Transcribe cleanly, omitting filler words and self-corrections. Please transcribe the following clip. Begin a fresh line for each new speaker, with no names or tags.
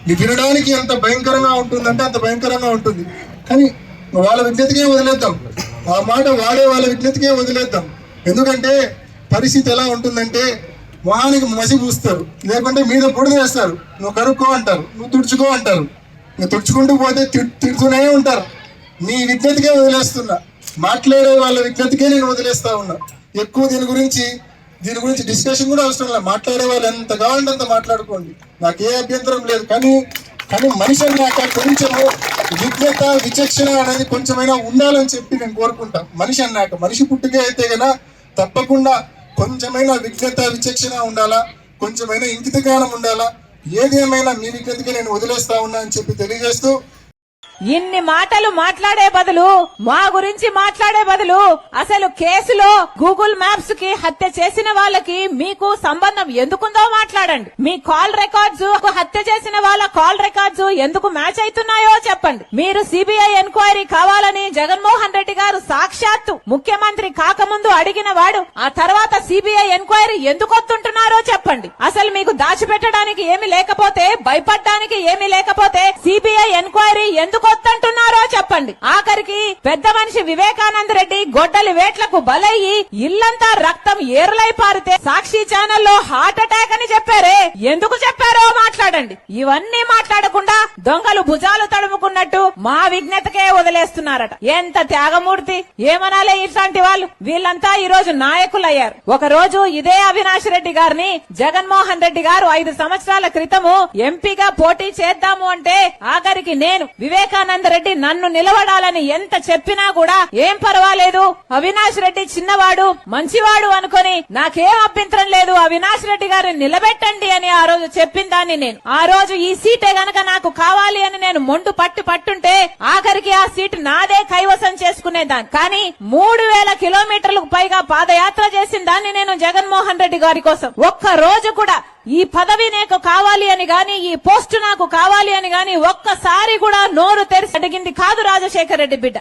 నీ వినడానికి ఎంత భయంకరంగా ఉంటుందంటే అంత భయంకరంగా ఉంటుంది. కానీ వాళ్ళ విజ్ఞతకే వదిలేద్దాం, ఆ మాట వాడే వాళ్ళ విజ్ఞతకే వదిలేద్దాం. ఎందుకంటే పరిస్థితి ఎలా ఉంటుందంటే మొహానికి మసి పూస్తారు, లేకుంటే మీద బుడిద వేస్తారు. నువ్వు కనుక్కో అంటారు, నువ్వు తుడుచుకో అంటారు. నువ్వు తుడుచుకుంటూ పోతే తిడుతూనే ఉంటారు. నీ విజ్ఞతకే వదిలేస్తున్నా, మాట్లాడే వాళ్ళ విజ్ఞతకే నేను వదిలేస్తా ఉన్నా. ఎక్కువ దీని గురించి డిస్కషన్ కూడా అవసరం లేదు. మాట్లాడే వాళ్ళు ఎంత కావాలంటే అంత మాట్లాడుకోండి, నాకే అభ్యంతరం లేదు. కానీ మనిషి అన్నాక కొంచెము విజ్ఞత విచక్షణ అనేది కొంచెమైనా ఉండాలని చెప్పి నేను కోరుకుంటా. మనిషి అన్నాక మనిషి పుట్టుకే అయితే గన తప్పకుండా కొంచెమైనా విజ్ఞత విచక్షణ ఉండాలా, కొంచెమైనా ఇంకిత జ్ఞానం ఉండాలా. ఏదేమైనా మీ విజ్ఞతకే నేను వదిలేస్తా ఉన్నా అని చెప్పి తెలియజేస్తూ,
ఇన్ని మాటలు మాట్లాడే బదులు, మా గురించి మాట్లాడే బదులు అసలు కేసులో గూగుల్ మ్యాప్స్ కి హత్య చేసిన వాళ్ళకి మీకు సంబంధం ఎందుకుందో మాట్లాడండి. మీ కాల్ రికార్డ్స్, హత్య చేసిన వాళ్ళ కాల్ రికార్డ్స్ ఎందుకు మ్యాచ్ అవుతున్నాయో చెప్పండి. మీరు సిబిఐ ఎంక్వైరీ కావాలని జగన్మోహన్ రెడ్డి గారు సాక్షాత్తు ముఖ్యమంత్రి కాకముందు అడిగిన వాడు, ఆ తర్వాత సిబిఐ ఎంక్వైరీ ఎందుకు వస్తుంటున్నారో చెప్పండి. అసలు మీకు దాచిపెట్టడానికి ఏమి లేకపోతే, భయపడడానికి ఏమి లేకపోతే సిబిఐ ఎంక్వైరీ ఎందుకు వద్దంటున్నారో చెప్పండి. ఆఖరికి పెద్ద మనిషి వివేకానంద రెడ్డి గొడ్డలి వేట్లకు బలయ్యి ఇల్లంతా రక్తం ఏరులై పారితే సాక్షి ఛానల్లో హార్ట్ అటాక్ అని చెప్పారే, ఎందుకు చెప్పారో మాట్లాడండి. ఇవన్నీ మాట్లాడకుండా దొంగలు భుజాలు తడుముకున్నట్టు మా విజ్ఞతకే వదిలేస్తున్నారట. ఎంత త్యాగమూర్తి, ఏమనాలే ఇట్లాంటి వాళ్ళు. వీళ్ళంతా ఈ రోజు నాయకులయ్యారు. ఒక రోజు ఇదే అవినాష్ రెడ్డి గారిని జగన్మోహన్ రెడ్డి గారు 5 సంవత్సరాల క్రితము ఎంపీగా పోటీ చేద్దాము అంటే ఆఖరికి నేను వివేకానంద రెడ్డి నన్ను నిలబడాలని ఎంత చెప్పినా కూడా ఏం పర్వాలేదు, అవినాష్ రెడ్డి చిన్నవాడు మంచివాడు అనుకుని నాకేం అభ్యంతరం లేదు, అవినాష్ రెడ్డి గారిని నిలబెట్టండి అని ఆ రోజు చెప్పిన దాన్ని నేను. ఆ రోజు ఈ సీటే గనక నాకు కావాలి అని నేను మొండు పట్టుంటే ఆఖరికి ఆ సీటు నాదే కైవసం చేసుకునేదాన్ని. కానీ 3000 కిలోమీటర్లకు పైగా పాదయాత్ర చేసిన దాన్ని నేను జగన్మోహన్ రెడ్డి గారి కోసం. ఒక్క రోజు కూడా ఈ పదవి నాకు కావాలి అని గాని, ఈ పోస్టు నాకు కావాలి అని గాని ఒక్కసారి కూడా నోరు తెరిచి అడిగింది కాదు రాజశేఖర రెడ్డి బిడ్డ.